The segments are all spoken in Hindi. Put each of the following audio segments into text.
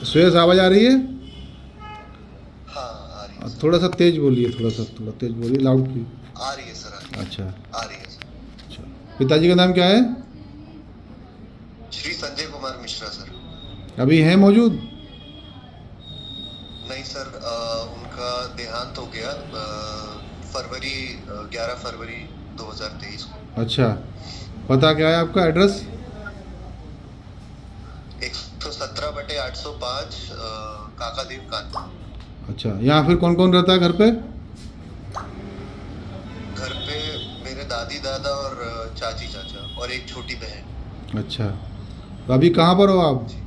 सुयश आवाज़ आ रही है? हाँ आ रही है थोड़ा सर। सा तेज बोलिए, थोड़ा तेज बोलिए, लाउड की। आ रही है सर, आ रही है। अच्छा। आ रही है सर। अच्छा, पिताजी का नाम क्या है? श्री संजय कुमार मिश्रा सर। अभी हैं मौजूद? नहीं सर, उनका देहांत हो गया फरवरी 11 फरवरी 2023 को। अच्छा, पता क्या है आपका, एड्रेस? 117/805 काकादेव कानपुर। अच्छा, यहाँ फिर कौन कौन रहता है घर पे? घर पे मेरे दादी दादा और चाची चाचा और एक छोटी बहन। अच्छा, तो अभी कहाँ पर हो आप? जी,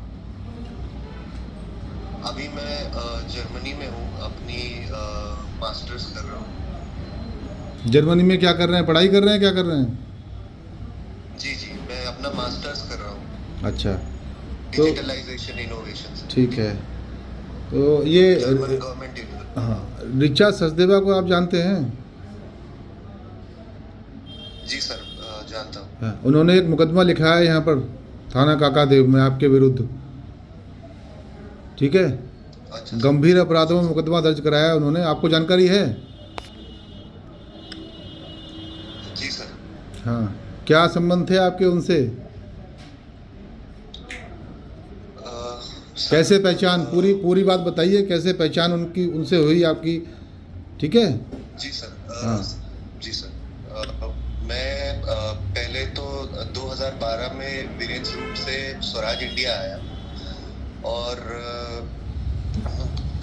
अभी मैं जर्मनी में हूँ, अपनी मास्टर्स कर रहा हूँ। जर्मनी में क्या कर रहे हैं, पढ़ाई कर रहे हैं, क्या कर रहे हैं? जी जी, मैं अपना मास्टर्स कर रहा हूँ अच्छा, तो डिजिटलाइजेशन इनोवेशन से। ठीक जी, है। तो ये जर्मन गवर्नमेंट यूनिवर्सिटी। हाँ, ऋचा सचदेवा को आप जानते हैं? जी सर, जानता हूँ। हाँ, उन्होंने एक मुकदमा लिखा है यहाँ पर, थाना काकादेव में, आपके विरुद्ध। ठीक है, अच्छा सर। गंभीर अपराधों जी में सर। मुकदमा दर्ज कराया है उन्होंने, आपको जानकारी है? जी सर। हाँ, क्या संबंध थे आपके उनसे? सर, कैसे पहचान, पूरी पूरी बात बताइए, कैसे पहचान उनकी उनसे हुई आपकी? ठीक है। जी सर। हाँ। जी सर। मैं पहले तो 2012 में वीरेंद्र रूप से स्वराज इंडिया आया, और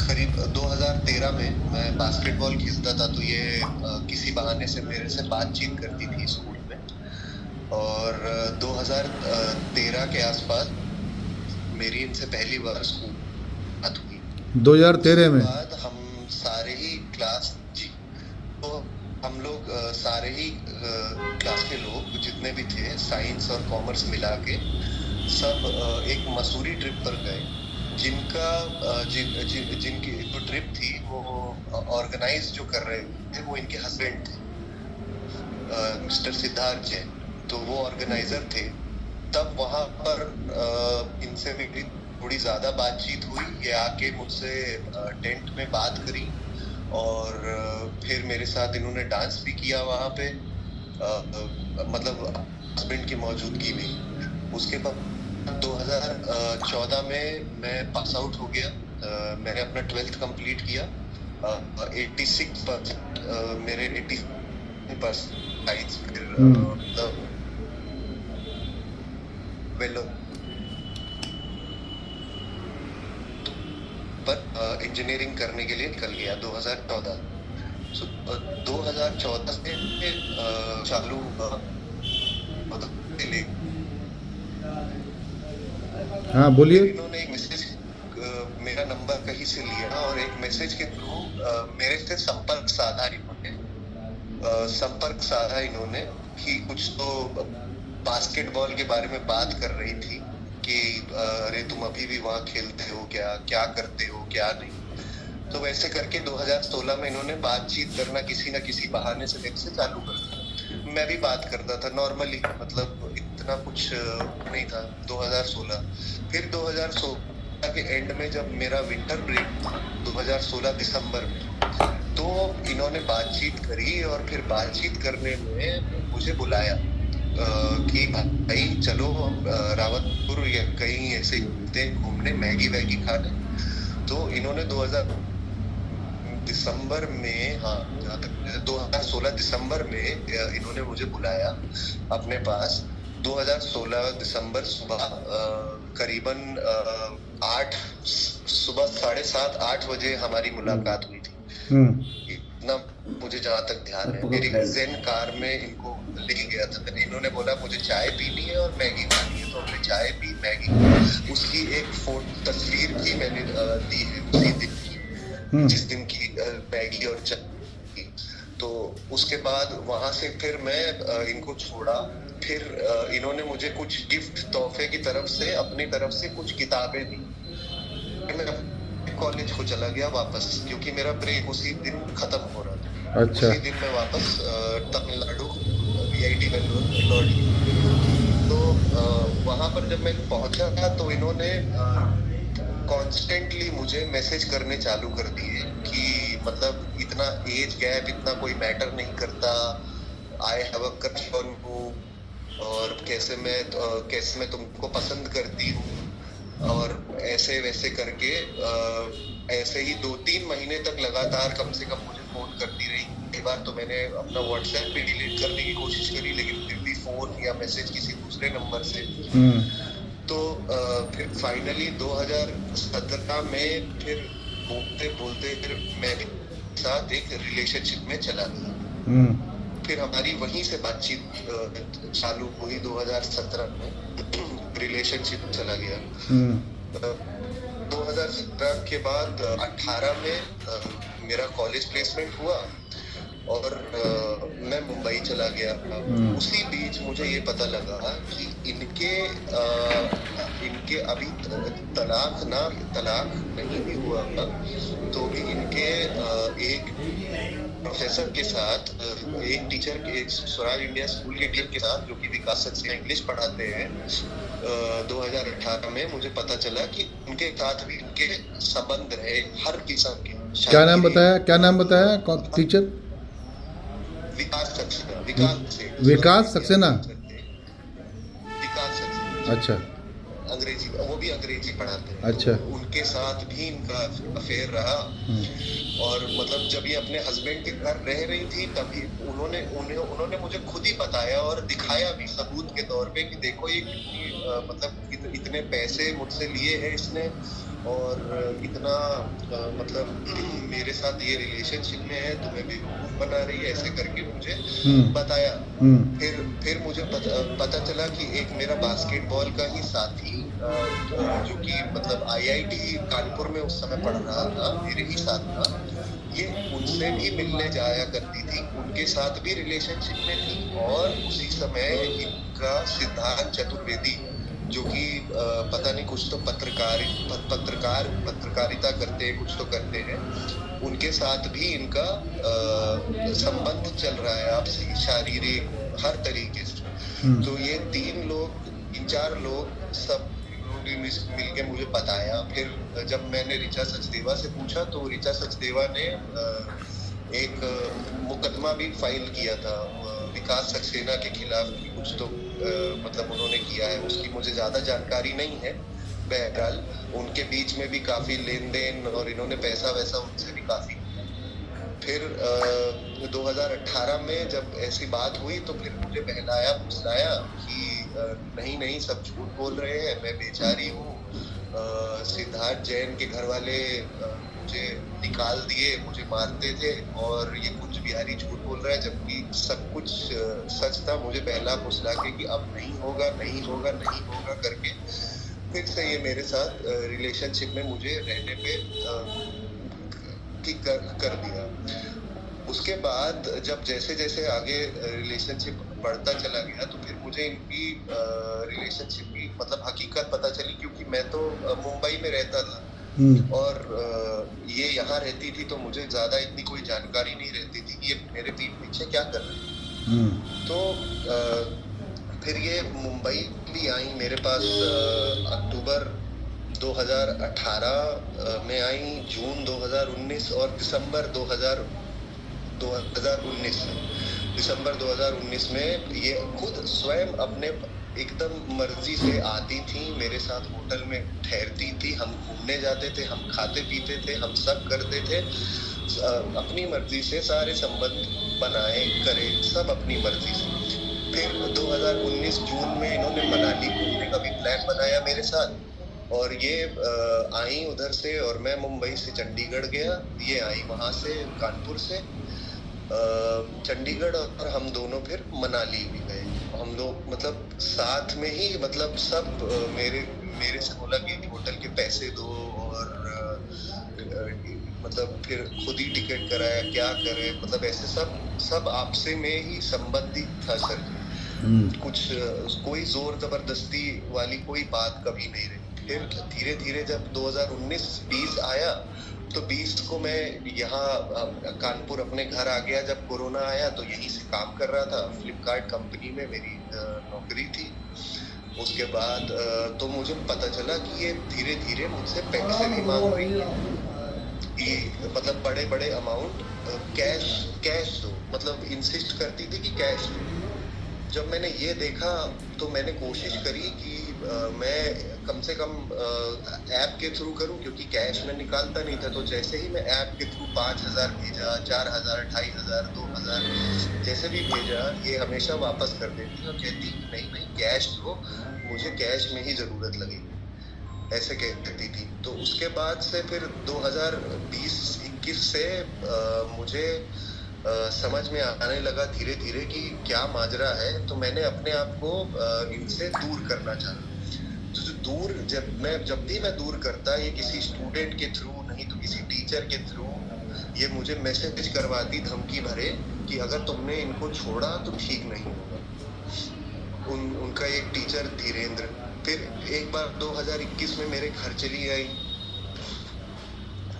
करीब 2013 में मैं बास्केटबॉल खेलता था, तो ये किसी बहाने से मेरे से बातचीत करती थी स्कूल में। और 2013 के आसपास मेरी इनसे पहली बार स्कूल बात हुई। 2013 उसके में? बाद हम सारे ही क्लास जी, तो हम लोग सारे ही क्लास के लोग जितने भी थे, साइंस और कॉमर्स मिला के सब एक मसूरी ट्रिप पर गए, जिनका जिनकी जो ट्रिप थी वो ऑर्गेनाइज जो कर रहे थे वो इनके हस्बैंड थे, मिस्टर सिद्धार्थ जैन। तो वो ऑर्गेनाइजर थे। तब वहां पर इनसे मेरी थोड़ी ज्यादा बातचीत हुई। ये आके मुझसे टेंट में बात करी, और फिर मेरे साथ इन्होंने डांस भी किया वहां पे, मतलब हस्बैंड की मौजूदगी में। उसके बाद 2014 में मैं पास आउट हो गया। मैंने अपना 12th कंप्लीट किया। 86% मेरे 80% फिर हम्म। मतलब वेल पर इंजीनियरिंग करने के लिए निकल गया 2014। 2014 से चालू हुआ। हाँ, बोलिए। फिर इन्होंने एक मैसेज, मेरा नंबर कहीं से लिया, और एक मैसेज के थ्रू मेरे से संपर्क साधा इन्होंने कि कुछ तो बास्केटबॉल के बारे में बात कर रही थी कि अरे तुम अभी भी वहां खेलते हो क्या, क्या करते हो क्या नहीं। तो वैसे करके 2016 में इन्होंने बातचीत करना किसी ना किसी बहाने से मेरे से चालू कर दिया। मैं भी बात करता था नॉर्मली, मतलब इतना कुछ नहीं था। 2016, फिर 2016 के एंड में जब मेरा विंटर ब्रेक था 2016 दिसंबर में, तो इन्होंने बातचीत करी, और फिर बातचीत करने में मुझे बुलाया कि भाई चलो हम रावतपुर या कहीं ऐसे घूमने, मैगी वैगी खाने। तो इन्होंने 2000 दिसंबर में, हाँ जहाँ तक 2016 दिसंबर में इन्होंने मुझे बुलाया अपने पास। 2016 दिसंबर सुबह करीबन 8, सुबह 7:30 8 बजे हमारी मुलाकात हुई थी। हम्म। इतना मुझे जहाँ तक ध्यान है, मेरी जेन कार में इनको लेके गया था मैंने। इन्होंने बोला मुझे चाय पीनी है और मैगी खानी है, तो हमने चाय पी, मैगी। उसकी एक फोटो तस्वीर भी मैंने दी है उसी दिन की, जिस हम्म। दिन की मैगी और चाय की। तो उसके बाद वहां से फिर मैं इनको छोड़ा। फिर इन्होंने मुझे कुछ गिफ्ट तोहफे की तरफ से, अपनी तरफ से कुछ किताबें दी। फिर मैं कॉलेज को चला गया वापस, क्योंकि मेरा ब्रेक उसी दिन खत्म हो रहा था। अच्छा। उसी दिन मैं वापस तमिलनाडु वीआईटी बेंगलोर लौट गया। तो वहां पर जब मैं पहुंचा तो इन्होंने कॉन्स्टेंटली मुझे मैसेज करने चालू कर दिए कि मतलब इतना एज गैप इतना कोई मैटर नहीं करता, I have a crush on you, और कैसे मैं तुमको पसंद करती हूँ, और ऐसे वैसे करके ऐसे ही 2-3 महीने तक लगातार कम से कम मुझे फोन करती रही। कई बार तो मैंने अपना व्हाट्सएप भी डिलीट करने की कोशिश करी, लेकिन फिर भी फोन या मैसेज किसी दूसरे नंबर से। तो फिर फाइनली 2017 में फिर बोलते बोलते फिर मैं भी साथ एक रिलेशनशिप में चला गया। फिर हमारी वहीं से बातचीत चालू हुई 2017 में। रिलेशनशिप चला गया। 2017 के बाद 18 में मेरा कॉलेज प्लेसमेंट हुआ और मैं मुंबई चला गया। उसी बीच मुझे ये पता लगा कि इनके अभी तलाक नहीं भी हुआ, तो भी इनके एक प्रोफेसर के साथ, एक टीचर के, एक स्वराज इंडिया स्कूल के टीचर के साथ जो कि विकास सक्सेना इंग्लिश पढ़ाते हैं, 2018 में मुझे पता चला कि उनके साथ भी इनके संबंध रहे हर किस्म के। क्या नाम बताया टीचर? विकास सक्सेना। विकास सक्सेना। अच्छा। अंग्रेजी, वो भी अंग्रेजी पढ़ाते हैं। अच्छा। तो उनके साथ भी इनका अफेयर रहा। और मतलब जब ये अपने हस्बैंड के घर रह रही थी तभी उन्होंने मुझे खुद ही बताया और दिखाया भी सबूत के तौर पे कि देखो ये कितनी मतलब इतने पैसे मुझसे लिए हैं इसने, और इतना मतलब मेरे साथ ये रिलेशनशिप में है, तुम्हें भी बना रही है, ऐसे करके मुझे बताया। फिर मुझे पता चला कि एक मेरा बास्केटबॉल का ही साथी जो कि मतलब IIT कानपुर में उस समय पढ़ रहा था, मेरे ही साथ था, ये उनसे भी मिलने जाया करती थी, उनके साथ भी रिलेशनशिप में थी। और उसी समय इनका सिद्धार्थ चतुर्वेदी जो कि पता नहीं कुछ तो पत्रकारिता करते हैं, कुछ तो करते हैं, उनके साथ भी इनका संबंध चल रहा है आपसी, शारीरिक, हर तरीके से। तो ये 3-4 लोग सब मिलके मुझे बताया। फिर जब मैंने ऋचा सचदेवा से पूछा तो ऋचा सचदेवा ने एक मुकदमा भी फाइल किया था विकास सक्सेना के खिलाफ, कुछ तो मतलब उन्होंने किया है, उसकी मुझे ज्यादा जानकारी नहीं है। बहरहाल उनके बीच में भी काफी लेन देन और इन्होंने पैसा वैसा उनसे भी काफी। फिर 2018 में जब ऐसी बात हुई तो फिर मुझे बहलाया फुसलाया कि नहीं सब झूठ बोल रहे हैं, मैं बेचारी हूँ, सिद्धार्थ जैन के घर वाले मुझे निकाल दिए, मुझे मारते थे, और ये कुछ बिहारी झूठ बोल रहा है, जबकि सब कुछ सच था। मुझे बहला फुसला के कि अब नहीं होगा करके फिर से ये मेरे साथ रिलेशनशिप में मुझे रहने पे ठीक कर दिया। उसके बाद जब जैसे जैसे आगे रिलेशनशिप बढ़ता चला गया तो फिर मुझे इनकी रिलेशनशिप की मतलब हकीकत पता चली, क्योंकि मैं तो मुंबई में रहता था और ये यहाँ रहती थी, तो मुझे ज्यादा इतनी कोई जानकारी नहीं रहती थी कि ये मेरे पीठ पीछे क्या कर रही है। तो फिर ये मुंबई भी आई मेरे पास अक्टूबर 2018 में आई, जून 2019 और दिसंबर 2019 में ये खुद स्वयं अपने एकदम मर्जी से आती थी, मेरे साथ होटल में ठहरती थी, हम घूमने जाते थे, हम खाते पीते थे, हम सब करते थे, अपनी मर्जी से सारे संबंध बनाए करे, सब अपनी मर्जी से। फिर 2019 जून में इन्होंने मनाली घूमने का भी प्लान बनाया मेरे साथ, और ये आई उधर से और मैं मुंबई से चंडीगढ़ गया, ये आई वहां से कानपुर से चंडीगढ़, और हम दोनों फिर मनाली भी गए। हम लोग मतलब साथ में ही, मतलब सब मेरे से बोला कि होटल के पैसे दो, और मतलब फिर खुद ही टिकट कराया, क्या करे, मतलब ऐसे सब आपसे में ही संबंधित था सर। कुछ कोई जोर जबरदस्ती वाली कोई बात कभी नहीं रही। फिर धीरे धीरे जब 2019-20 आया तो 20 को मैं यहाँ कानपुर अपने घर आ गया। जब कोरोना आया तो यहीं से काम कर रहा था, फ्लिपकार्ट कंपनी में मेरी नौकरी थी। उसके बाद तो मुझे पता चला कि ये धीरे धीरे मुझसे पैसे भी मांग रही है कि मतलब बड़े बड़े अमाउंट, कैश कैश दो, मतलब इंसिस्ट करती थी कि कैश दो। जब मैंने ये देखा तो मैंने कोशिश करी कि मैं कम से कम ऐप के थ्रू करूं, क्योंकि कैश में निकालता नहीं था। तो जैसे ही मैं ऐप के थ्रू 5,000 भेजा, 4,000, 2,500, 2,000 जैसे भी भेजा, ये हमेशा वापस कर देती और कहती कि नहीं नहीं कैश दो, मुझे कैश में ही ज़रूरत लगेगी, ऐसे कहती थी। तो उसके बाद से फिर 2020-21 से मुझे समझ में आने लगा धीरे धीरे कि क्या माजरा है। तो मैंने अपने आप को इनसे दूर करना चाहा। तो जो दूर जब भी मैं दूर करता, ये किसी स्टूडेंट के थ्रू नहीं तो किसी टीचर के थ्रू, ये मुझे मैसेज करवाती धमकी भरे कि अगर तुमने इनको छोड़ा तो ठीक नहीं होगा। उनका एक टीचर धीरेन्द्र फिर एक बार 2021 में मेरे घर चली आई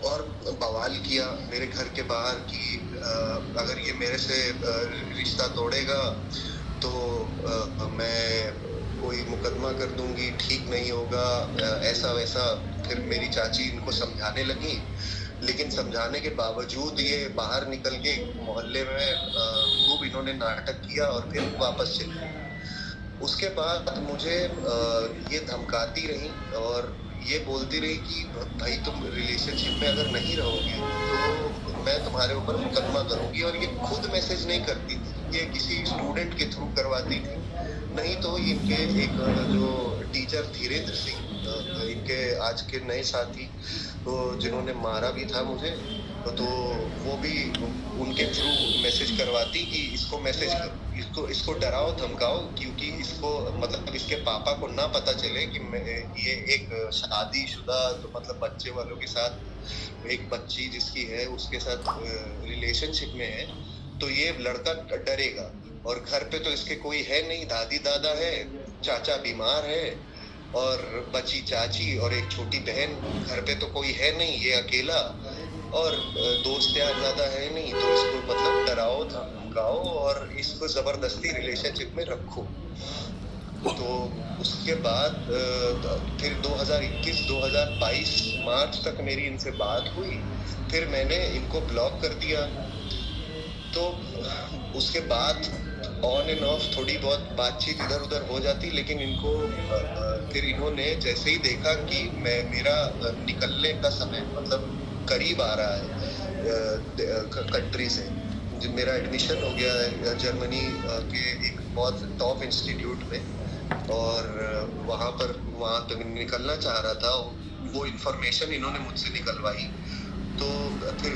और बवाल किया मेरे घर के बाहर कि अगर ये मेरे से रिश्ता तोड़ेगा तो मैं कोई मुकदमा कर दूंगी, ठीक नहीं होगा, ऐसा वैसा। फिर मेरी चाची इनको समझाने लगी, लेकिन समझाने के बावजूद ये बाहर निकल के मोहल्ले में खूब इन्होंने नाटक किया और फिर वापस चली गई। उसके बाद मुझे ये धमकाती रही और ये बोलती रही कि भाई तुम रिलेशनशिप में अगर नहीं रहोगे तो मैं तुम्हारे ऊपर मुकदमा करूंगी। और ये खुद मैसेज नहीं करती थी, ये किसी स्टूडेंट के थ्रू करवाती थी। नहीं तो इनके एक जो टीचर धीरेन्द्र सिंह, इनके आज के नए साथी, तो जिन्होंने मारा भी था मुझे, तो वो भी उनके थ्रू मैसेज करवाती कि इसको मैसेज करो, इसको डराओ धमकाओ, क्योंकि इसको मतलब इसके पापा को ना पता चले कि ये एक शादीशुदा, तो मतलब बच्चे वालों के साथ, एक बच्ची जिसकी है उसके साथ रिलेशनशिप में है, तो ये लड़का डरेगा। और घर पे तो इसके कोई है नहीं, दादी दादा है, चाचा बीमार है और बची चाची और एक छोटी बहन, घर पे तो कोई है नहीं, ये अकेला, और दोस्त यार ज्यादा है नहीं, तो इसको मतलब डराओ धमकाओ और इसको जबरदस्ती रिलेशनशिप में रखो। तो उसके बाद फिर 2021-2022 मार्च तक मेरी इनसे बात हुई, फिर मैंने इनको ब्लॉक कर दिया। तो उसके बाद ऑन एंड ऑफ थोड़ी बहुत बातचीत इधर उधर हो जाती, लेकिन इनको फिर इन्होंने जैसे ही देखा कि मेरा निकलने का समय मतलब करीब आ रहा है कंट्री से, मेरा एडमिशन हो गया है जर्मनी के एक बहुत टॉप इंस्टीट्यूट में, और वहाँ तक निकलना चाह रहा था, वो इन्फॉर्मेशन इन्होंने मुझसे निकलवाई। तो फिर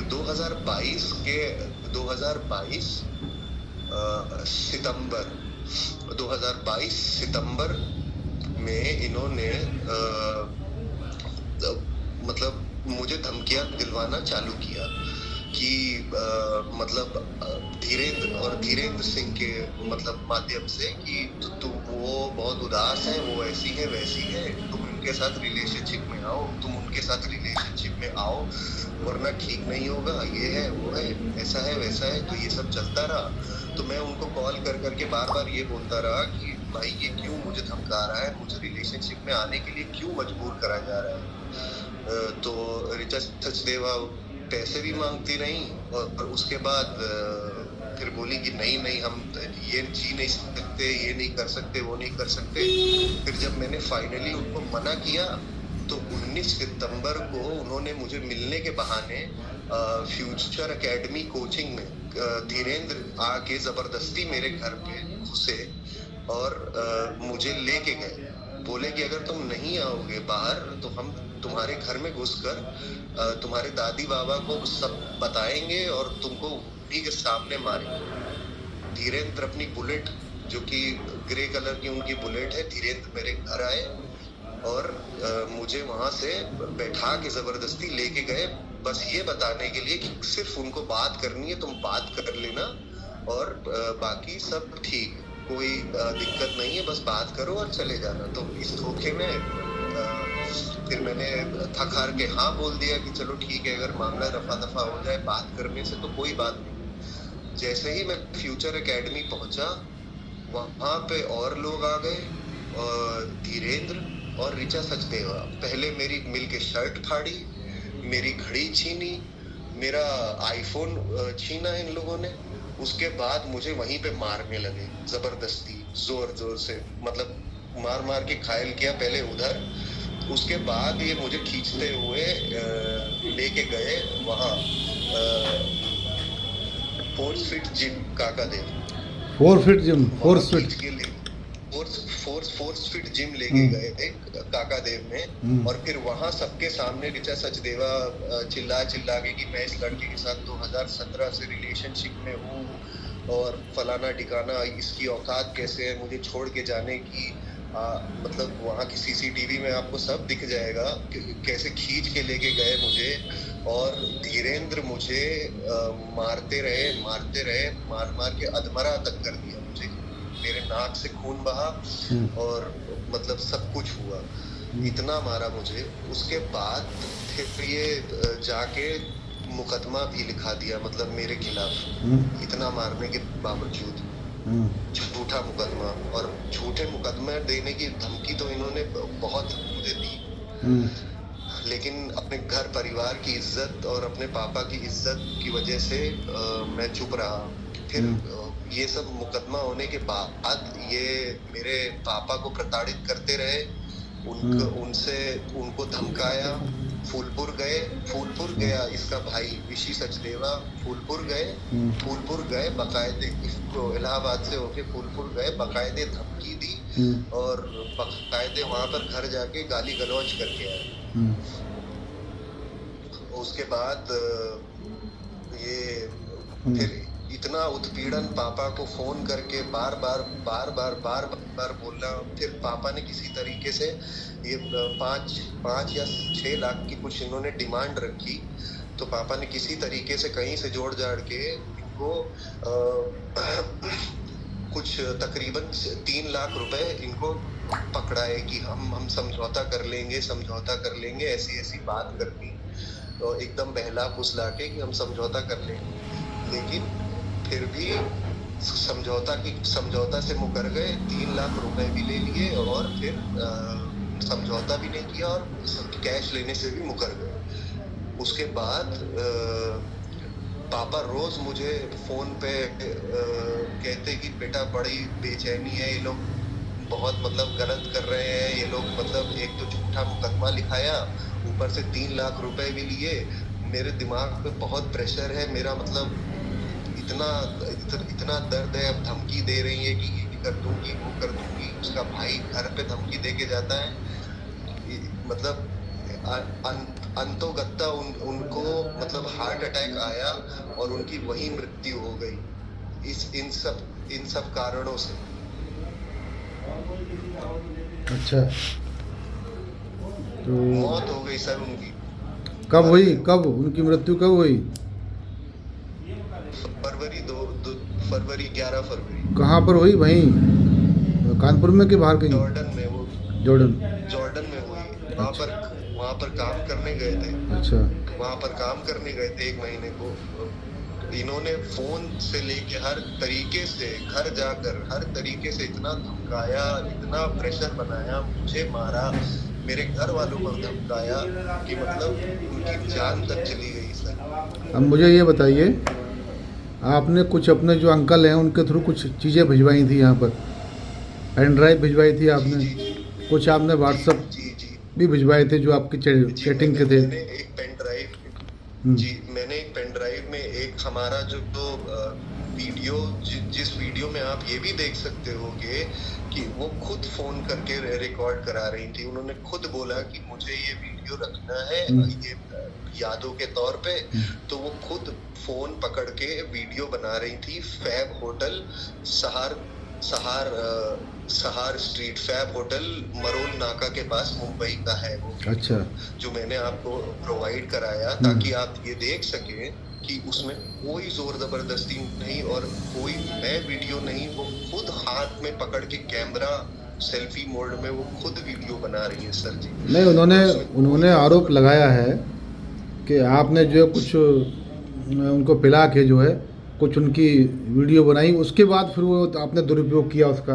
2022 सितंबर में इन्होंने मतलब मुझे धमकियां दिलवाना चालू किया कि मतलब धीरेन्द्र सिंह के मतलब माध्यम से कि तुम वो बहुत उदास है, वो ऐसी है वैसी है, तुम उनके साथ रिलेशनशिप में आओ, वरना ठीक नहीं होगा, ये है वो है, ऐसा है वैसा है। तो ये सब चलता रहा। तो मैं उनको कॉल कर करके बार बार ये बोलता रहा कि भाई ये क्यों मुझे धमका रहा है, मुझे रिलेशनशिप में आने के लिए क्यों मजबूर करा जा रहा है। तो ऋचा सचदेवा पैसे भी मांगती रही और उसके बाद फिर बोली कि नहीं हम ये जी नहीं सकते, ये नहीं कर सकते, वो नहीं कर सकते। फिर जब मैंने फाइनली उनको मना किया तो 19 सितंबर को उन्होंने मुझे मिलने के बहाने फ्यूचर एकेडमी कोचिंग में धीरेन्द्र आके जबरदस्ती मेरे घर पे घुसे और मुझे लेके गए। बोले कि अगर तुम नहीं आओगे बाहर तो हम तुम्हारे घर में घुसकर तुम्हारे दादी बाबा को सब बताएंगे और तुमको उन्हीं के सामने मारेंगे। धीरेन्द्र अपनी बुलेट, जो कि ग्रे कलर की उनकी बुलेट है, धीरेन्द्र मेरे घर आए और मुझे वहां से बैठा के जबरदस्ती लेके गए, बस ये बताने के लिए कि सिर्फ उनको बात करनी है, तुम बात कर लेना और बाकी सब ठीक, कोई दिक्कत नहीं है, बस बात करो और चले जाना। तो इस धोखे में फिर मैंने थक हार के हाँ बोल दिया कि चलो ठीक है, अगर मामला रफा दफा हो जाए बात करने से तो कोई बात नहीं। जैसे ही मैं फ्यूचर एकेडमी पहुंचा, वहां पे और लोग आ गए धीरेन्द्र और ऋचा सचदेवा पहले मेरी मिल के शर्ट फाड़ी, मेरी घड़ी छीनी, मेरा आईफोन छीना इन लोगों ने। उसके बाद मुझे वहीं पे मारने लगे जबरदस्ती, जोर जोर से, मतलब मार मार के घायल किया पहले उधर। उसके बाद ये मुझे खींचते हुए लेके गए वहाँ फोर्स फिट जिम काका देव। 4 फीट जिम, वहाँ 4 फीट। खींच के ले फोर्स फिट जिम लेके गए थे काका देव में। और फिर वहाँ सबके सामने ऋचा सचदेवा चिल्ला चिल्ला के कि मैं इस लड़के के साथ 2017 से रिलेशनशिप में हूँ और फलाना ठिकाना, इसकी औकात कैसे है मुझे छोड़ के जाने की। मतलब वहाँ की सीसीटीवी में आपको सब दिख जाएगा कि कैसे खींच के लेके गए मुझे। और धीरेन्द्र मुझे मारते रहे, मार मार के अधमरा तक कर दिया मुझे। मेरे नाक से खून बहा और मतलब सब कुछ हुआ, इतना मारा मुझे। उसके बाद फिर ये जाके मुकदमा भी लिखा दिया, मतलब मेरे खिलाफ, इतना मारने के बावजूद झूठा मुकदमा। और झूठे मुकदमे देने की धमकी तो इन्होंने बहुत मुझे दी, लेकिन अपने घर परिवार की इज्जत और अपने पापा की इज्जत की वजह से मैं चुप रहा। फिर ये सब मुकदमा होने के बाद ये मेरे पापा को प्रताड़ित करते रहे, उनको धमकाया। फूलपुर गया इसका भाई ऋषि सचदेवा, फूलपुर गए बकायदे, इसको इलाहाबाद से होके फूलपुर गए, बकायदे धमकी दी और बकायदे वहां पर घर जाके गाली गलौज करके आए। उसके बाद ये फिर इतना उत्पीड़न, पापा को फोन करके बार बार बोलना। फिर पापा ने किसी तरीके से ये 5 या 6 लाख की कुछ इन्होंने डिमांड रखी, तो पापा ने किसी तरीके से कहीं से जोड़ जाड़ के इनको कुछ तकरीबन 3 लाख रुपए इनको पकड़ाए कि हम समझौता कर लेंगे, ऐसी बात करनी, तो एकदम बहला फुसला के कि हम समझौता कर लेंगे। लेकिन फिर भी समझौता से मुकर गए, 3 लाख रुपए भी ले लिए और फिर समझौता भी नहीं किया और कैश लेने से भी मुकर गए। उसके बाद पापा रोज मुझे फोन पे कहते कि बेटा बड़ी बेचैनी है, ये लोग बहुत मतलब गलत कर रहे हैं ये लोग, मतलब एक तो झूठा मुकदमा लिखाया, ऊपर से 3 लाख रुपए भी लिए। मेरे दिमाग पे बहुत प्रेशर है, मेरा मतलब इतना दर्द है। अब धमकी दे रही है कि ये कर दूंगी, वो कर दूंगी। उसका भाई घर पे धमकी दे के जाता है, मतलब अंतोगत्ता उनको मतलब हार्ट अटैक आया और उनकी वही मृत्यु हो गई इन सब कारणों से। अच्छा, तो मौत हो गई सर उनकी। कब उनकी मृत्यु कब हुई? फरवरी 11 फरवरी। कहाँ पर हुई? वहीं कानपुर में कि बाहर कहीं? जॉर्डन में। वो जॉर्डन में हुई। वहाँ पर काम करने गए थे। अच्छा, वहाँ पर काम करने गए थे 1 महीने को। इन्होंने फोन से लेके हर तरीके से घर जाकर हर तरीके से इतना धमकाया, इतना प्रेशर बनाया, मुझे मारा, मेरे घर वालों को धमकाया कि मतलब उनकी जान तक चली गई सर। अब मुझे ये बताइए, आपने कुछ अपने जो अंकल हैं उनके थ्रू कुछ चीज़ें भिजवाई थी यहाँ पर, पेन ड्राइव भिजवाई थी आपने, कुछ आपने व्हाट्सएप भी भिजवाए थे जो आपकी चैटिंग के थे? मैंने एक पेन ड्राइव में एक हमारा जो वीडियो, जिस वीडियो में आप ये भी देख सकते होगे कि वो खुद फोन करके रिकॉर्ड करा रही थी। उन्होंने खुद बोला कि मुझे ये वीडियो रखना है ये यादों के तौर पे, तो वो खुद फोन पकड़ के वीडियो बना रही थी। फैब होटल सहार स्ट्रीट, फैब होटल मरोल नाका के पास मुंबई का है वो। अच्छा, जो मैंने आपको प्रोवाइड कराया ताकि आप ये देख सकें कि उसमें कोई जोर जबरदस्ती नहीं और कोई मैं वीडियो नहीं, वो खुद हाथ में पकड़ के कैमरा सेल्फी मोड में वो खुद वीडियो बना रही है सर जी। नहीं, उन्होंने आरोप लगाया है कि आपने जो है कुछ उनको पिला के जो है कुछ उनकी वीडियो बनाई, उसके बाद फिर वो आपने दुरुपयोग किया उसका।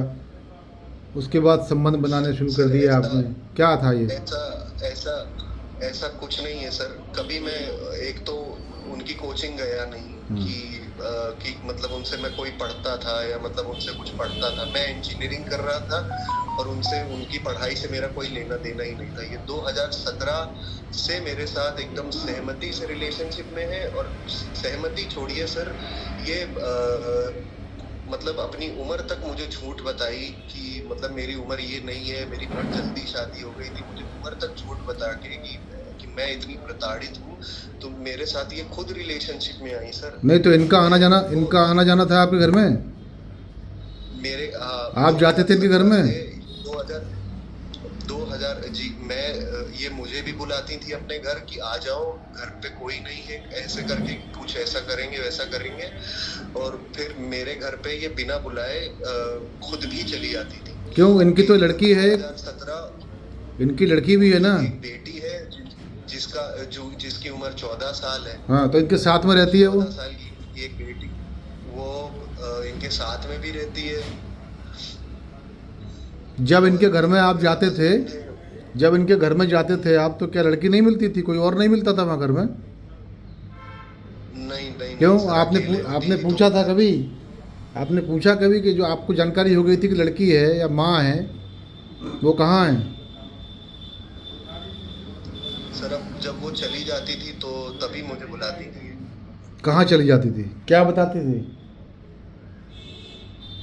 उसके बाद संबंध बनाने शुरू कर दिए आपने, क्या था ये? ऐसा ऐसा ऐसा कुछ नहीं है सर। कभी मैं एक तो उनकी कोचिंग गया नहीं कि मतलब उनसे मैं कोई पढ़ता था या मतलब उनसे कुछ पढ़ता था। मैं इंजीनियरिंग कर रहा था और उनसे उनकी पढ़ाई से मेरा कोई लेना देना ही नहीं था। ये 2017 से मेरे साथ एकदम सहमति से रिलेशनशिप में है। और सहमति छोड़िए सर, ये मतलब अपनी उम्र तक मुझे झूठ बताई कि मतलब मेरी उम्र ये नहीं है, मेरी बहुत जल्दी शादी हो गई थी। मुझे उम्र तक झूठ बता के कि मैं इतनी प्रताड़ित हूँ। तो मेरे साथ ये खुद रिलेशनशिप में आई सर। नहीं तो इनका आना जाना था आपके घर में? मेरे आप जाते थे इनके घर में? 2000 जी, मैं ये मुझे भी बुलाती थी अपने घर कि आ जाओ, घर पे कोई नहीं है, ऐसे करके कुछ ऐसा करेंगे वैसा करेंगे। और फिर मेरे घर पे ये बिना बुलाए खुद भी चली जाती थी। क्यों? इनकी तो लड़की है, 2017 इनकी लड़की भी है ना? एक बेटी है जिसकी उम्र 14 साल है। हाँ, तो इनके साथ में रहती है वो? 14 साल की एक बेटी, वो इनके साथ में भी रहती है। जब इनके घर में आप जाते थे, जब इनके घर में जाते थे आप, तो क्या लड़की नहीं मिलती थी? कोई और नहीं मिलता था वहाँ घर में? नहीं नहीं क्यों? नहीं सर, अकेले होती आपने ही पूछा तो था कभी? आपने पूछा कभी कि जो आपको जानकारी हो गई थी कि लड़की है या माँ है, वो कहाँ है? सर अब जब वो चली जाती थी तो तभी मुझे बुलाती थी कहाँ चली जाती थी? क्या बताती थी?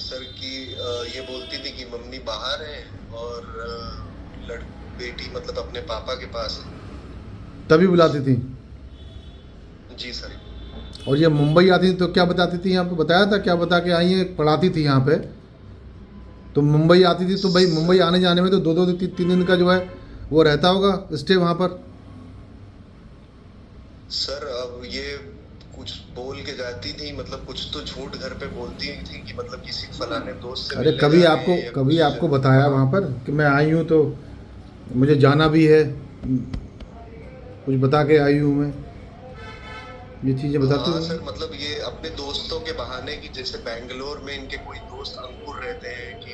सर कि ये बोलती थी कि मम्मी बाहर है और बेटी मतलब अपने पापा के पास है। तभी बुलाती थी? जी सर। और ये मुंबई आती थी तो क्या बताती थी? यहाँ पे बताया था क्या बता के आई है? पढ़ाती थी यहाँ पे, तो मुंबई आती थी तो भाई मुंबई आने जाने में तो 2-2 3 दिन का जो है वो रहता होगा स्टे वहाँ पर। सर अब ये कुछ बोल के जाती थी, मतलब कुछ तो झूठ घर पे बोलती थी कि मतलब किसी फलाने दोस्त से अरे मिलने कभी जा रहे आपको हैं या कभी कुछ। आपको बताया वहाँ पर कि मैं आई हूँ तो मुझे जाना भी है, कुछ बता के आई हूँ मैं? ये चीज़ें बताती हाँ हूँ। सर, मतलब ये अपने दोस्तों के बहाने कि जैसे बैंगलोर में इनके कोई दोस्त अंकुर रहते हैं कि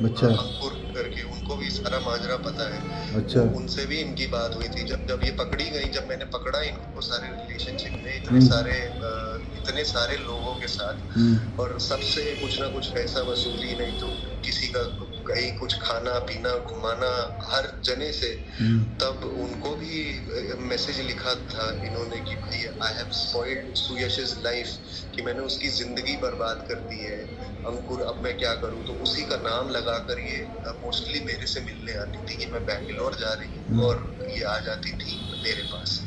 अच्छा अंकुर करके, उनको भी सारा माजरा पता है। अच्छा। वो उनसे भी इनकी बात हुई थी जब जब ये पकड़ी गई। जब मैंने पकड़ा इनको सारे रिलेशनशिप में इतने सारे लोगों के साथ, और सबसे कुछ ना कुछ पैसा वसूली, नहीं तो किसी का कहीं कुछ खाना पीना घुमाना हर जने से। तब उनको भी मैसेज लिखा था इन्होंने कि भाई आई हैव स्पॉइल्ड सुयश's लाइफ, कि मैंने उसकी जिंदगी बर्बाद कर दी है अंकुर, अब मैं क्या करूं। तो उसी का नाम लगाकर ये मोस्टली मेरे से मिलने आती थी कि मैं बैंगलोर जा रही हूँ, और ये आ जाती थी मेरे पास।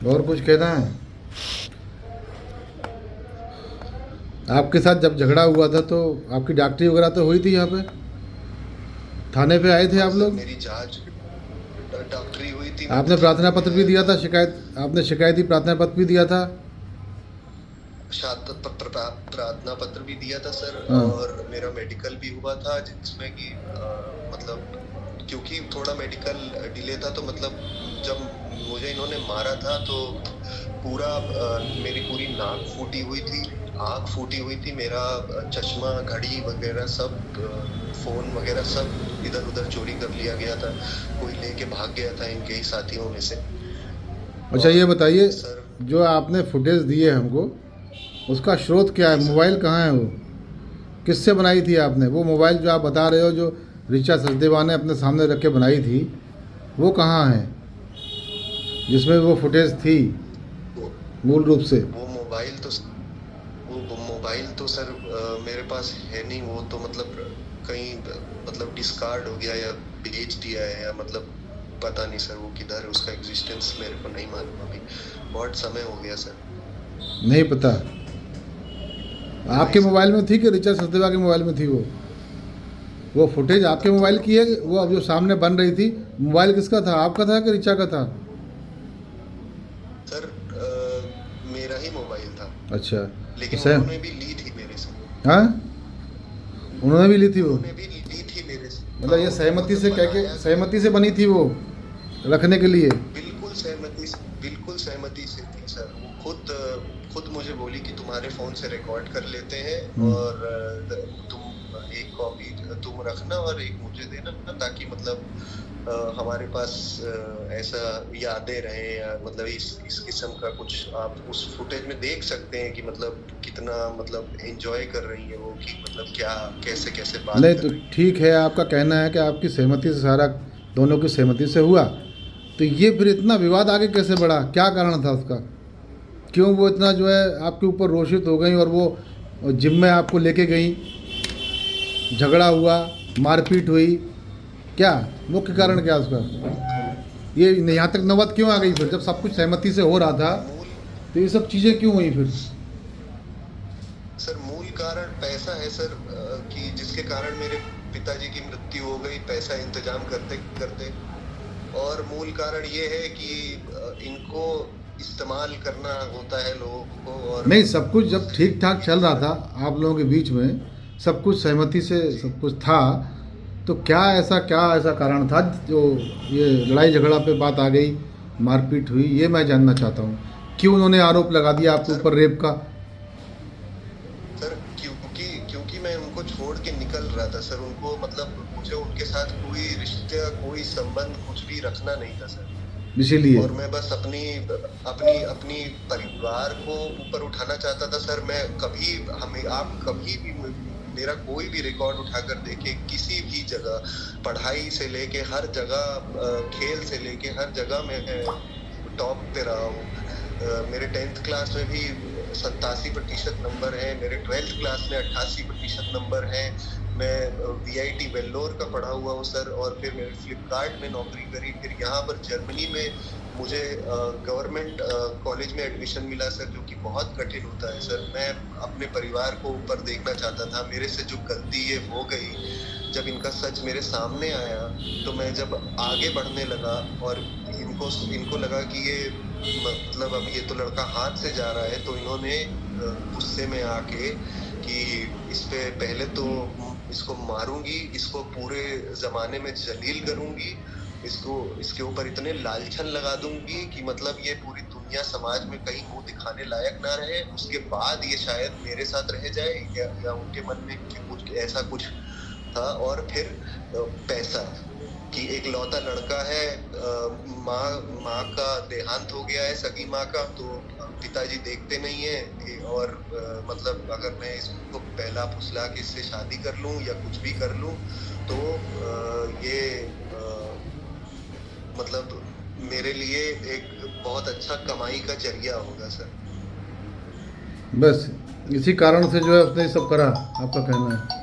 और कुछ कहना है? आपके साथ जब झगड़ा हुआ था तो आपकी डॉक्टरी वगैरह तो हुई थी यहाँ पे? थाने पे आए थे आप लोग? मेरी जांच डॉक्टरी हुई थी। आपने प्रार्थना पत्र भी दिया था? आपने शिकायती प्रार्थना पत्र भी दिया था? प्रार्थना पत्र भी दिया था सर। हाँ। और मेरा मेडिकल भी हुआ था जिसमें कि मतलब क्योंकि थोड़ा मेडिकल डिले था, तो मतलब जब मुझे इन्होंने मारा था तो पूरा मेरी पूरी नाक फूटी हुई थी, आँख फूटी हुई थी, मेरा चश्मा घड़ी वगैरह सब फ़ोन वगैरह सब इधर उधर चोरी कर लिया गया था। कोई लेके भाग गया था इनके ही साथियों में से। अच्छा ये बताइए, सर जो आपने फुटेज दिए हमको, उसका स्रोत क्या है? मोबाइल कहाँ है? वो किससे बनाई थी आपने? वो मोबाइल जो आप बता रहे हो जो ऋचा सचदेवा ने अपने सामने रख के बनाई थी, वो कहाँ है जिसमें वो फुटेज थी मूल रूप से? वो मोबाइल तो सर मेरे पास है नहीं। वो तो मतलब कहीं मतलब डिस्कार्ड हो गया या बेच दिया है, या मतलब पता नहीं सर वो किधर है। उसका एग्जिस्टेंस मेरे को नहीं मालूम। अभी बहुत समय हो गया सर। नहीं पता? आपके मोबाइल में थी कि ऋचा सचदेवा के मोबाइल में थी? वो फुटेज आपके मोबाइल की है? वो अब जो सामने बन रही थी, मोबाइल किसका था? आपका था कि ऋचा का था? सर मेरा ही मोबाइल था। अच्छा, लेकिन तो उन्होंने भी ली थी मेरे से। हाँ, उन्होंने भी ली थी वो? उन्होंने भी ली थी मेरे से। मतलब ये हाँ, सहमति से मतलब कह के, बनाया। सहमति से बनी थी वो रखने के लिए? बिल्कुल सहमति से थी सर। वो खुद मुझे बोली कि तुम्हारे फ़ोन से रिकॉर्ड कर लेते हैं और तुम एक कॉपी तुम रखना और एक मुझे देना, ताकि मतलब हमारे पास ऐसा यादें रहें, या मतलब इस किस्म का कुछ आप उस फुटेज में देख सकते हैं कि मतलब कितना मतलब एंजॉय कर रही है वो, कि मतलब क्या कैसे कैसे बात नहीं कर तो रही है। ठीक है, आपका कहना है कि आपकी सहमति से सारा, दोनों की सहमति से हुआ, तो ये फिर इतना विवाद आगे कैसे बढ़ा? क्या कारण था उसका? क्यों वो इतना जो है आपके ऊपर रोषित हो गई और वो जिम में आपको लेके गई, झगड़ा हुआ, मारपीट हुई, क्या मुख्य कारण क्या उसका? ये यहाँ तक नौबत क्यों आ गई फिर, जब सब कुछ सहमति से हो रहा था, मूल तो ये सब चीज़ें क्यों हुई फिर? सर मूल कारण पैसा है सर, कि जिसके कारण मेरे पिताजी की मृत्यु हो गई पैसा इंतजाम करते करते। और मूल कारण ये है कि इनको इस्तेमाल करना होता है लोगों को। और नहीं, सब कुछ जब ठीक ठाक चल रहा था आप लोगों के बीच में, सब कुछ सहमति से सब कुछ था, तो क्या ऐसा कारण था जो ये लड़ाई झगड़ा पे बात आ गई, मारपीट हुई? ये मैं जानना चाहता हूँ, क्यों उन्होंने आरोप लगा दिया आपके सर ऊपर रेप का? सर क्योंकि क्योंकि मैं उनको छोड़ के निकल रहा था सर, उनको मतलब मुझे उनके साथ कोई रिश्ते कोई संबंध कुछ भी रखना नहीं था सर। इसीलिए। और मैं बस अपनी अपनी अपनी परिवार को ऊपर उठाना चाहता था सर। मैं कभी हमें आप कभी भी मेरा कोई भी रिकॉर्ड उठाकर देखे, किसी भी जगह पढ़ाई से लेके हर जगह, खेल से लेके हर जगह मैं टॉप पे रहा हूँ। मेरे 10th क्लास में भी 87% नंबर है, मेरे 12th क्लास में 88% नंबर है। मैं VIT वेल्लोर का पढ़ा हुआ हूँ सर, और फिर मैंने फ्लिपकार्ट में नौकरी करी। फिर यहाँ पर जर्मनी में मुझे गवर्नमेंट कॉलेज में एडमिशन मिला सर, जो कि बहुत कठिन होता है सर। मैं अपने परिवार को ऊपर देखना चाहता था, मेरे से जो गलती ये हो गई, जब इनका सच मेरे सामने आया, तो मैं जब आगे बढ़ने लगा और इनको इनको लगा कि ये मतलब अब ये तो लड़का हाथ से जा रहा है, तो इन्होंने गुस्से में आके कि इस पे पहले तो इसको मारूंगी, इसको पूरे जमाने में जलील करूंगी, इसको इसके ऊपर इतने लालछन लगा दूंगी कि मतलब ये पूरी दुनिया समाज में कहीं मुंह दिखाने लायक ना रहे। उसके बाद ये शायद मेरे साथ रह जाए, या उनके मन में कुछ ऐसा कुछ था। और फिर पैसा, कि एक लौता लड़का है, माँ का देहांत हो गया है, सगी माँ का, तो पिताजी देखते नहीं है। और मतलब अगर मैं इसको पहला फुसला के इससे शादी कर लूं या कुछ भी कर लूं, तो ये मतलब मेरे लिए एक बहुत अच्छा कमाई का जरिया होगा सर। बस इसी कारण से जो है उसने ये सब करा, आपका कहना है?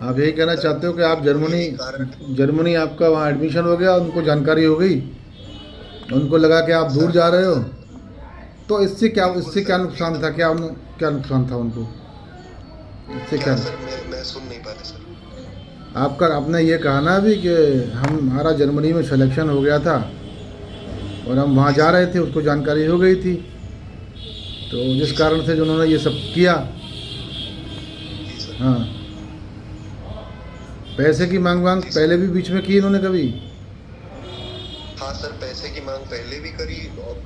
आप यही कहना चाहते हो कि आप यही कारण जर्मनी आपका वहाँ एडमिशन हो गया, उनको जानकारी हो गई, उनको लगा कि आप दूर सर। जा रहे हो, तो बिल्कुल इससे क्या सर, नुकसान था? एकदम। क्या नुकसान था उनको? इससे क्या क्या? सर, मैं सुन नहीं पा रहा सर। आपका आपने ये कहा ना अभी कि हमारा जर्मनी में सिलेक्शन हो गया था और हम वहाँ जी जा सर। रहे थे, उसको जानकारी हो गई थी, तो जिस जी कारण सर। से जो उन्होंने ये सब किया। जी सर। हाँ, पैसे की मांग वांग जी पहले सर। भी बीच में की इन्होंने कभी? हाँ सर, पैसे की मांग पहले भी करी, और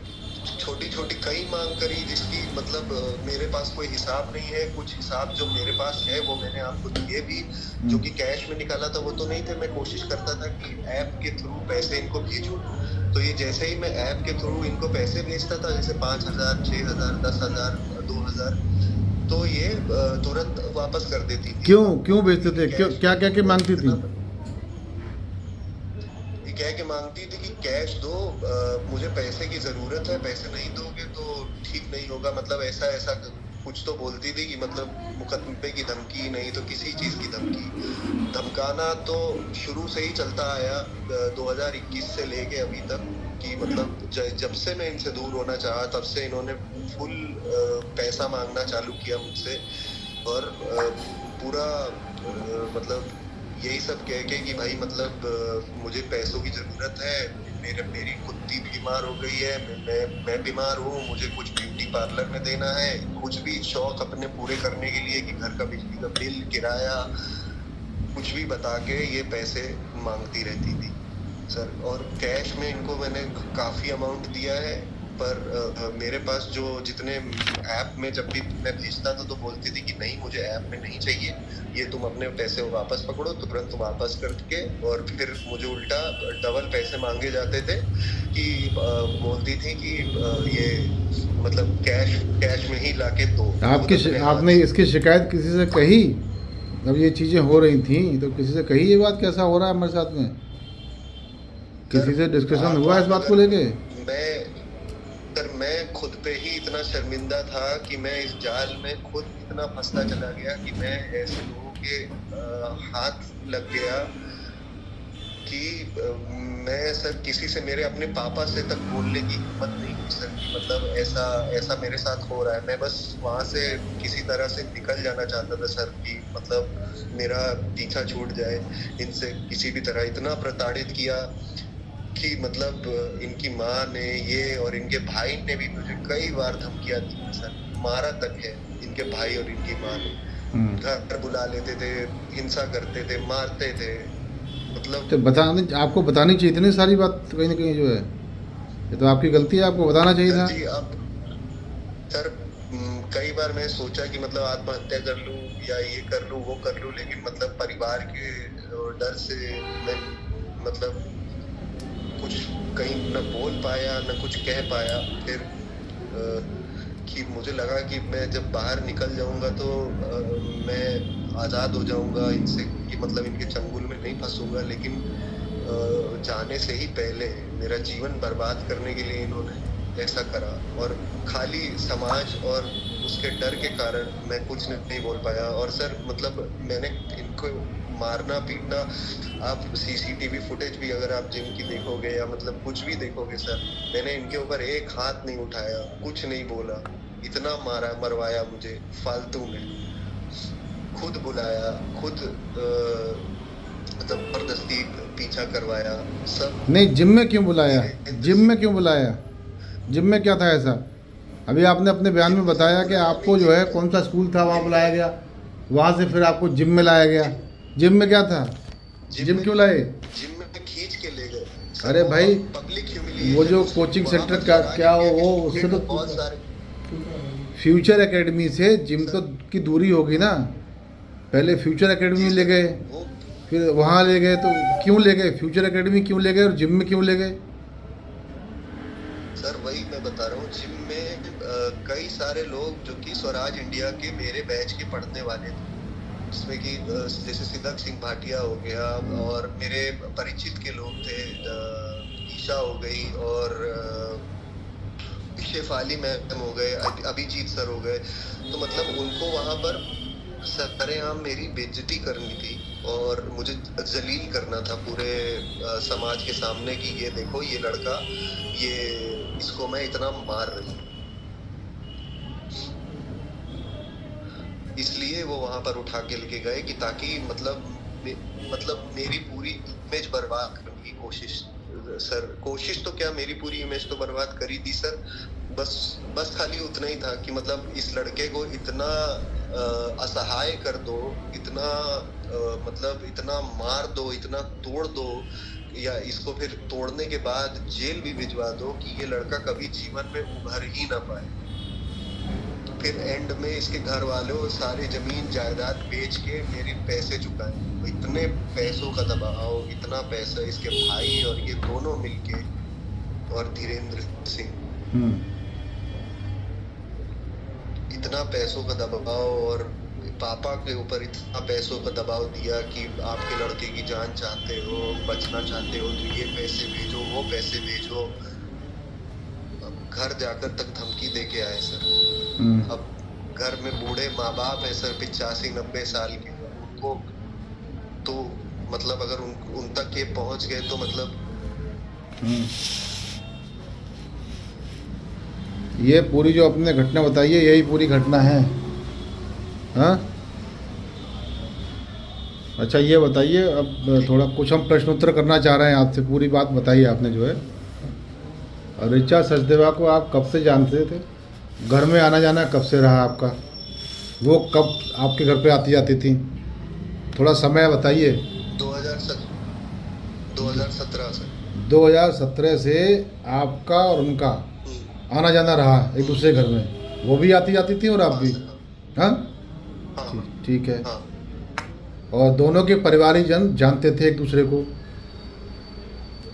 छोटी छोटी कई मांग करी, जिसकी मतलब मेरे पास कोई हिसाब नहीं है। कुछ हिसाब जो मेरे पास है वो मैंने आपको दिए भी, जो कि कैश में निकाला था वो तो नहीं थे। मैं कोशिश करता था कि ऐप के थ्रू पैसे इनको भेजूं, तो ये जैसे ही मैं ऐप के थ्रू इनको पैसे भेजता था, जैसे 5,000, 6,000, 10,000, 2,000, तो ये तुरंत वापस कर देती थी। क्यों बोलती बेचते थी थे? कि क्यों, कैश क्या दो, क्या के और मांगती थी? इतना ये कह के मांगती थी कि कैश दो, मुझे पैसे की जरूरत है, पैसे नहीं दोगे तो ठीक नहीं होगा। मतलब ऐसा ऐसा कुछ तो बोलती थी कि मतलब मुकदमे की धमकी, नहीं तो किसी चीज की धमकी। धमकाना तो शुरू से ही चलता आया, 2021 से लेके अभी तक, कि मतलब जब से मैं इनसे दूर होना चाहा, तब से इन्होंने फुल पैसा मांगना चालू किया मुझसे। और पूरा मतलब यही सब कह के कि भाई मतलब मुझे पैसों की जरूरत है, मेरी कुत्ती बीमार हो गई है, मैं बीमार हूँ, मुझे कुछ ब्यूटी पार्लर में देना है, कुछ भी शौक अपने पूरे करने के लिए, कि घर का बिजली का बिल, किराया, कुछ भी बता के ये पैसे मांगती रहती थी सर। और कैश में इनको मैंने काफी अमाउंट दिया है, पर मेरे पास जो जितने ऐप में जब भी मैं भेजता था तो बोलती थी कि नहीं मुझे ऐप में नहीं चाहिए, ये तुम अपने पैसे वापस पकड़ो, तुरंत वापस करके, और फिर मुझे उल्टा डबल पैसे मांगे जाते थे कि बोलती थी कि ये मतलब कैश कैश में ही लाके दो खुद अपने हाथ आपने से। इसकी शिकायत किसी से कही? जब ये चीज़ें हो रही थी तो किसी से कही ये बात कैसा हो रहा है हमारे साथ में? सर किसी से डिस्कशन हुआ इस आप बात को अगर लेके? मैं सर मैं खुद पे ही इतना शर्मिंदा था कि मैं इस जाल में खुद इतना फंसता चला गया कि मैं ऐसे लोगों के हाथ लग गया कि मैं सर किसी से, मेरे अपने पापा से तक बोलने की हिम्मत नहीं हुई सर कि मतलब ऐसा ऐसा मेरे साथ हो रहा है। मैं बस वहाँ से किसी तरह से निकल जाना चाहता था सर कि मतलब मेरा पीछा छूट जाए इनसे किसी भी तरह। इतना प्रताड़ित किया कि मतलब इनकी माँ ने ये और इनके भाई ने भी मुझे कई बार धमकियां दी हैं सर, मारा तक है इनके भाई और इनकी माँ ने। हम्म। घर बुला लेते थे, हिंसा करते थे, मारते थे, मतलब। तो बताने आपको बतानी चाहिए इतनी सारी बात कहीं ना कहीं जो है, ये तो आपकी गलती है, आपको बताना चाहिए सर था। जी अब सर कई बार मैं सोचा कि मतलब आत्महत्या कर लूं या ये कर लूं वो कर लूं, लेकिन मतलब परिवार के डर से मैं मतलब कुछ कहीं न बोल पाया न कुछ कह पाया। फिर कि मुझे लगा कि मैं जब बाहर निकल जाऊंगा तो मैं आज़ाद हो जाऊंगा इनसे, कि मतलब इनके चंगुल में नहीं फंसूंगा। लेकिन जाने से ही पहले मेरा जीवन बर्बाद करने के लिए इन्होंने ऐसा करा, और खाली समाज और उसके डर के कारण मैं कुछ नहीं बोल पाया। और सर मतलब मैंने इनको मारना पीटना, आप सीसीटीवी फुटेज भी अगर आप जिम की देखोगे या मतलब कुछ भी देखोगे सर, मैंने इनके ऊपर एक हाथ नहीं उठाया, कुछ नहीं बोला, इतना मारा मरवाया मुझे फालतू में, खुद बुलाया, खुद जबरदस्ती पीछा करवाया सब। नहीं, जिम में क्यों बुलाया? धीरेन्द्र जिम में सिंह क्यों बुलाया? जिम में क्या था ऐसा? अभी आपने अपने बयान जिम में में सर बताया कि बुलाया नहीं आपको जो जिम है में, कौन सा स्कूल था वहाँ जिम बुलाया में गया, वहाँ से फिर आपको जिम में लाया गया। जिम जिम में क्या था? जिम जिम में क्यों लाए? जिम में खींच के ले गए सर। अरे वो भाई, पब्लिक वो ह्यूमिलिएशन, जो उस कोचिंग वहां सेंटर पर का स्वराज क्या इंडिया के वो उससे स्टूडेंट तो बहुत सारे। फ्यूचर एकेडमी से जिम तो सर की दूरी होगी ना। पहले फ्यूचर एकेडमी जी ले सर गए, वो फिर वहाँ ले गए, तो क्यों ले गए? फ्यूचर एकेडमी क्यों ले गए और जिम में क्यों ले गए? सर वही मैं बता रहा हूँ, जिम में कई सारे लोग जो कि स्वराज इंडिया के मेरे बैच के पढ़ने वाले थे, जिसमें कि जैसे सिद्धार्थ सिंह भाटिया हो गया, और मेरे परिचित के लोग थे, ईशा हो गई, और शेफाली मैम हो गए, अभिजीत सर हो गए। तो मतलब उनको वहां पर सरेआम मेरी बेइज्जती करनी थी और मुझे जलील करना था पूरे समाज के सामने कि ये देखो ये लड़का, ये इसको मैं इतना मार रही हूँ। इसलिए वो वहां पर उठा के लेके गए कि ताकि मतलब मेरी पूरी इमेज बर्बाद करने की कोशिश। सर कोशिश तो क्या, मेरी पूरी इमेज तो बर्बाद करी थी सर। बस बस खाली उतना ही था कि मतलब इस लड़के को इतना असहाय कर दो, इतना मतलब इतना मार दो, इतना तोड़ दो, या इसको फिर तोड़ने के बाद जेल भी भिजवा दो कि ये लड़का कभी जीवन में उभर ही ना पाए। फिर एंड में इसके घर वालों सारे जमीन जायदाद बेच के मेरे पैसे चुकाए। इतने पैसों का दबाव, इतना पैसा इसके भाई और ये दोनों मिलके, और धीरेन्द्र सिंह, हम्म। इतना पैसों का दबाव, और पापा के ऊपर इतना पैसों का दबाव दिया कि आपके लड़के की जान चाहते हो, बचना चाहते हो तो ये पैसे भेजो, वो पैसे भेजो। अब घर जाकर तक धमकी दे के आए सर। अब घर में बूढ़े माँ बाप है सर, 85-90 साल के, उनको तो मतलब अगर उन तक ये पहुंच गए तो मतलब। ये पूरी जो आपने घटना बताई है यही पूरी घटना है? हाँ। अच्छा ये बताइए, अब थोड़ा कुछ हम प्रश्न उत्तर करना चाह रहे हैं आपसे। पूरी बात बताइए आपने जो है। और ऋचा सचदेवा को आप कब से जानते थे? घर में आना जाना कब से रहा आपका? वो कब आपके घर पे आती जाती थी? थोड़ा समय बताइए। 2017 से। 2017 से आपका और उनका आना जाना रहा एक दूसरे घर में, वो भी आती जाती थी और आप भी? हाँ, हाँ ठीक है। हाँ और दोनों के परिवारीजन जानते थे एक दूसरे को?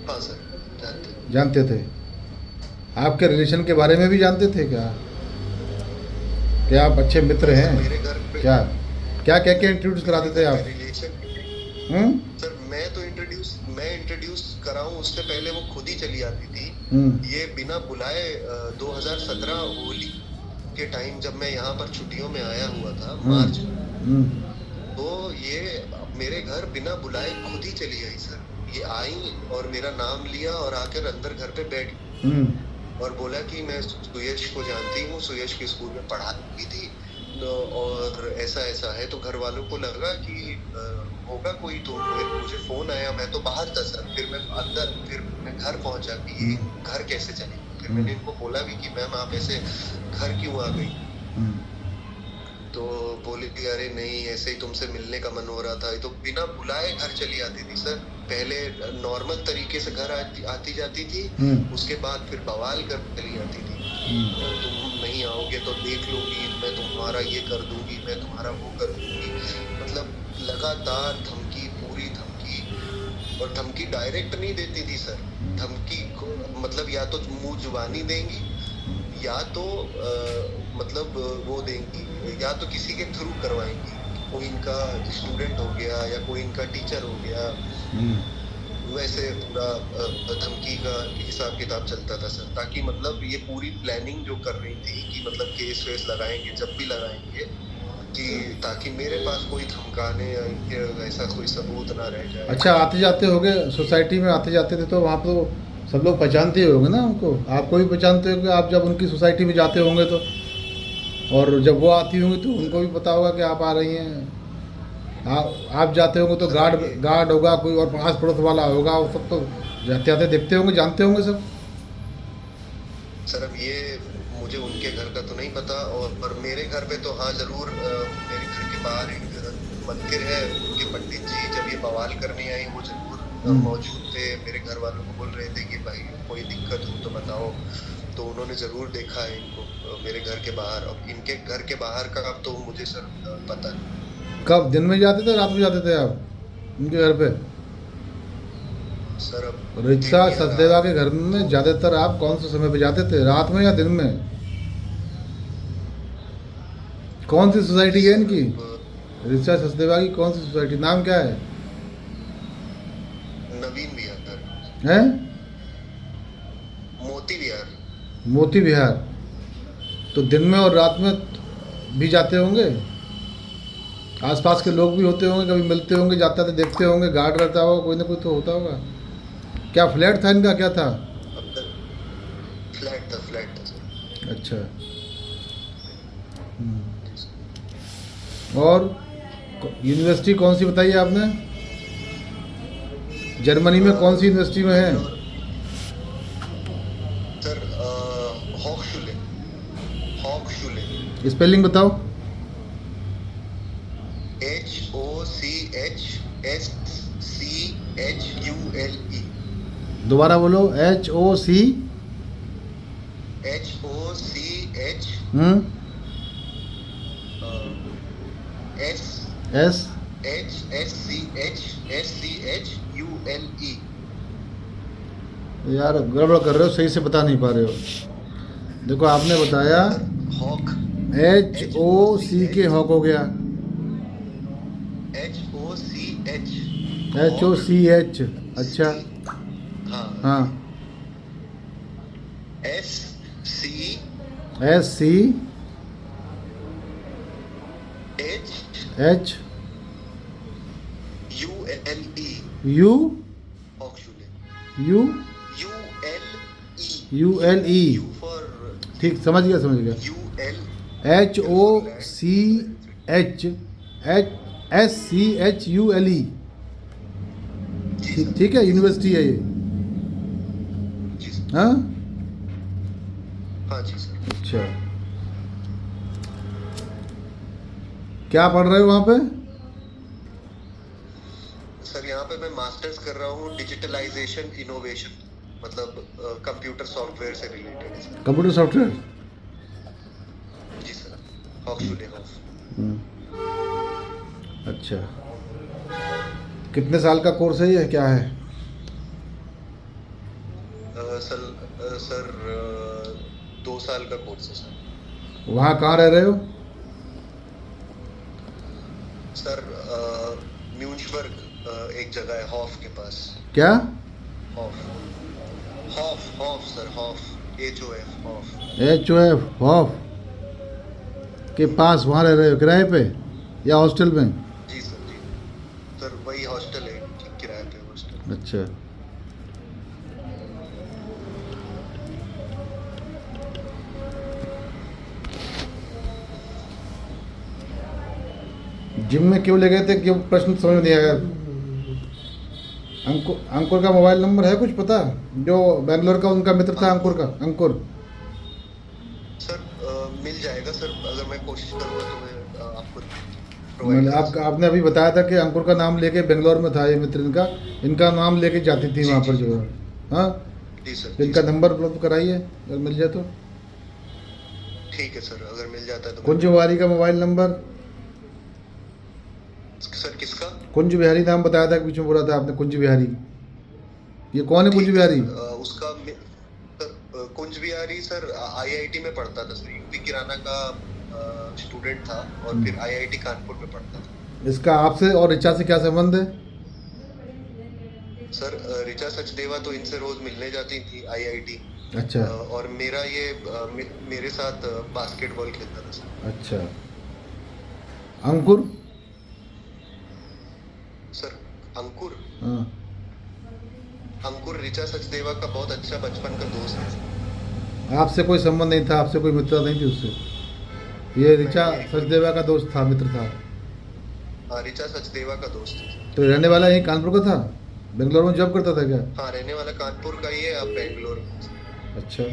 हाँ सर, जानते। जानते थे। आपके रिलेशन के बारे में भी जानते थे क्या? क्या आप अच्छे मित्र सर हैं? मेरे घर पे क्या क्या कह के इंट्रोड्यूस कराते थे आप? रिलेशन, हम्म सर मैं इंट्रोड्यूस कराऊं उससे पहले वो खुद ही चली आती थी। हम्म ये बिना बुलाए 2017 होली के टाइम जब मैं यहाँ पर छुट्टियों में आया हुआ था मार्च में, हम्म तो ये मेरे घर बिना बुलाए खुद ही चली आई सर। ये आई और मेरा नाम लिया और आकर अंदर घर पे बैठ गई हम्म और बोला कि मैं सुयश को जानती हूँ, सुयश के स्कूल में पढ़ाती थी और ऐसा ऐसा है। तो घर वालों को लगा कि होगा कोई, तो मुझे फोन आया, मैं तो बाहर था सर। फिर मैं घर पहुंचा कि ये घर कैसे चली। फिर मैंने इनको बोला भी कि मैम आप ऐसे घर क्यों आ गई? हम्म तो बोली कि अरे नहीं, ऐसे ही तुमसे मिलने का मन हो रहा था। तो बिना बुलाए घर चली आती थी सर। पहले नॉर्मल तरीके से घर आती जाती थी, उसके बाद फिर बवाल कर चली आती थी। तुम नहीं आओगे तो देख लूंगी, मैं तुम्हारा ये कर दूंगी, मैं तुम्हारा वो कर दूंगी। मतलब लगातार धमकी, पूरी धमकी। और धमकी डायरेक्ट नहीं देती थी सर, धमकी को मतलब या तो मुंह जुबानी देंगी या तो मतलब वो देंगी, या तो किसी के थ्रू करवाएंगी। कोई इनका स्टूडेंट हो गया या कोई इनका टीचर हो गया, वैसे पूरा धमकी का हिसाब किताब चलता था सर। ताकि मतलब ये पूरी प्लानिंग जो कर रही थी कि मतलब केस वेस लगाएंगे जब भी लगाएंगे, कि ताकि मेरे पास कोई धमकाने या इनके ऐसा कोई सबूत ना रह जाए। अच्छा, आते जाते होगे सोसाइटी में, आते जाते थे तो वहाँ पे तो सब लोग पहचानते ही होंगे ना उनको, आपको भी पहचानते होंगे आप जब उनकी सोसाइटी में जाते होंगे तो। और जब वो आती होंगी तो उनको भी पता होगा कि आप आ रही हैं। आप जाते होंगे तो गार्ड होगा कोई, और आस पड़ोस वाला होगा, वो सब तो जाते आते देखते होंगे, जानते होंगे सब। सर अब ये मुझे उनके घर का तो नहीं पता, और पर मेरे घर पे तो हाँ जरूर, मेरे घर के बाहर एक मंदिर है, उनके पंडित जी जब ये बवाल करने आई वो जरूर मौजूद थे। मेरे घर वालों को बोल रहे थे कि भाई कोई दिक्कत हो तो बताओ। तो उन्होंने जरूर देखा है इनको मेरे घर के बाहर। अब इनके घर के बाहर का अब तो मुझे सर पता नहीं। कब, दिन में जाते थे रात में जाते थे आप उनके घर पे? सर अब रिचा सचदेवा के घर में ज़्यादातर आप कौन से समय पे जाते थे, रात में या दिन में? कौन सी सोसाइटी है इनकी, रिचा सचदेवा की कौन सी सोसाइटी, नाम क्या है? नवीन विहार हैं? मोती विहार। मोती विहार। तो दिन में और रात में भी जाते होंगे, आसपास के लोग भी होते होंगे, कभी मिलते होंगे, जाते थे देखते होंगे, गार्ड रहता होगा, कोई ना कोई तो होता होगा। क्या फ्लैट था इनका, क्या था? फ्लैट था सर। अच्छा। और यूनिवर्सिटी कौन सी बताई आपने? जर्मनी में कौन सी यूनिवर्सिटी में है? सर हॉक्सशुले। स्पेलिंग बताओ। HOCHSCHULE। दोबारा बोलो। HOC HOCH S SHSCHSCHULE। यार गड़बड़ कर रहे हो, सही से बता नहीं पा रहे हो। देखो आपने बताया हॉक, HOC हॉक हो गया, HOCH। अच्छा, हाँ हाँ। SCHULE। हॉक्सशुले। ULE। U for ठीक, समझ गया UL। HOCHSCHULE। ठीक, ठीक है, यूनिवर्सिटी है ये। जी सर। हाँ, हाँ जी सर। अच्छा। क्या पढ़ रहे हो वहाँ पे? सर यहाँ पे मैं मास्टर्स कर रहा हूँ डिजिटलाइजेशन इनोवेशन। मतलब कंप्यूटर सॉफ्टवेयर से रिलेटेड है सर। Computer software. जी सर, हॉक्सले हॉफ। अच्छा, कितने साल का कोर्स है ये, क्या है? सर 2 साल का कोर्स है सर। वहाँ कहाँ रह रहे हो? सर म्यूंसबर्ग एक जगह है हॉफ के पास। क्या? हॉफ हॉफ हॉफ सर, हॉफ HOF हॉफ। HOF हॉफ के पास वहाँ रह रहे हो किराए पे या हॉस्टल में? जी सर जी सर, वही हॉस्टल है, किराए पे हॉस्टल। अच्छा, जिम में क्यों ले गए थे, क्यों, प्रश्न समझ में नहीं आया। अंकुर का मोबाइल नंबर है कुछ पता? जो बेंगलोर का उनका मित्र था अंकुर का, अंकुर। सर मिल जाएगा सर, अगर मैं कोशिश करूँगा तो मैं आपको मैंने प्रोवाइड आपने अभी बताया था कि अंकुर का नाम लेके बेंगलोर में था ये मित्र इनका नाम लेके जाती थी जी, वहाँ पर जी, जो है। हाँ, जी सर तो जी इनका सर। नंबर उपलब्ध कराइए अगर मिल जाए तो। ठीक है सर, अगर मिल जाता है तो कुंज बिहारी का मोबाइल नंबर? सर किसका? कुंज बिहारी नाम बताया था, बीच में बोला था आपने कुंज बिहारी। ये कौन है कुंज ठीक है Bihari? Sir, sir Kunj Bihari sir IIT में पढ़ता था सर, UP किराना का स्टूडेंट था और फिर IIT कानपुर में पढ़ता था। इसका आपसे और ऋचा से क्या संबंध है? सर ऋचा सचदेवा तो इनसे रोज मिलने जाती थी IIT। अच्छा और मेरा ये मेरे साथ बास्केटबॉल खेलता था सर। अच्छा। अंकुर? सर अंकुर हाँ, अंकुर ऋचा सचदेवा का बहुत अच्छा बचपन का दोस्त है सर। आपसे कोई संबंध नहीं था, आपसे कोई मित्रता नहीं थी उससे? ये ऋचा सचदेवा का दोस्त था, मित्र था? हाँ, ऋचा सचदेवा का दोस्त है सर। तो रहने वाला यहीं कानपुर का था? बेंगलोर में जॉब करता था क्या? हाँ, रहने वाला कानपुर का ही है, अब बेंगलोर में है सर। अच्छा।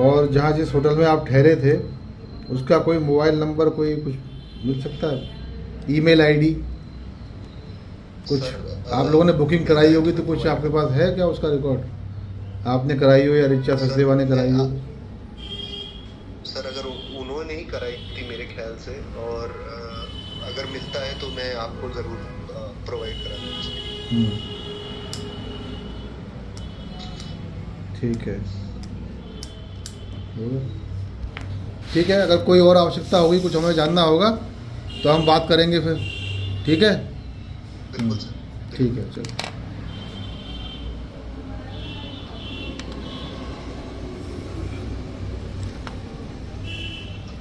और जहाँ जिस होटल में आप ठहरे थे उसका कोई मोबाइल नंबर, कोई कुछ मिल सकता है? ईमेल आईडी कुछ? सर, आप लोगों ने बुकिंग कराई होगी तो कुछ आपके पास है क्या उसका रिकॉर्ड? आपने कराई हो या ऋचा सर, सचदेवा ने कराई हो? सर अगर उन्होंने ही कराई थी मेरे ख्याल से, और अगर मिलता है तो मैं आपको ज़रूर प्रोवाइड करा दूँगा सर। ठीक है, ठीक है। अगर कोई और आवश्यकता होगी, कुछ हमें जानना होगा तो हम बात करेंगे फिर, ठीक है? बिल्कुल सर। ठीक है, चलो।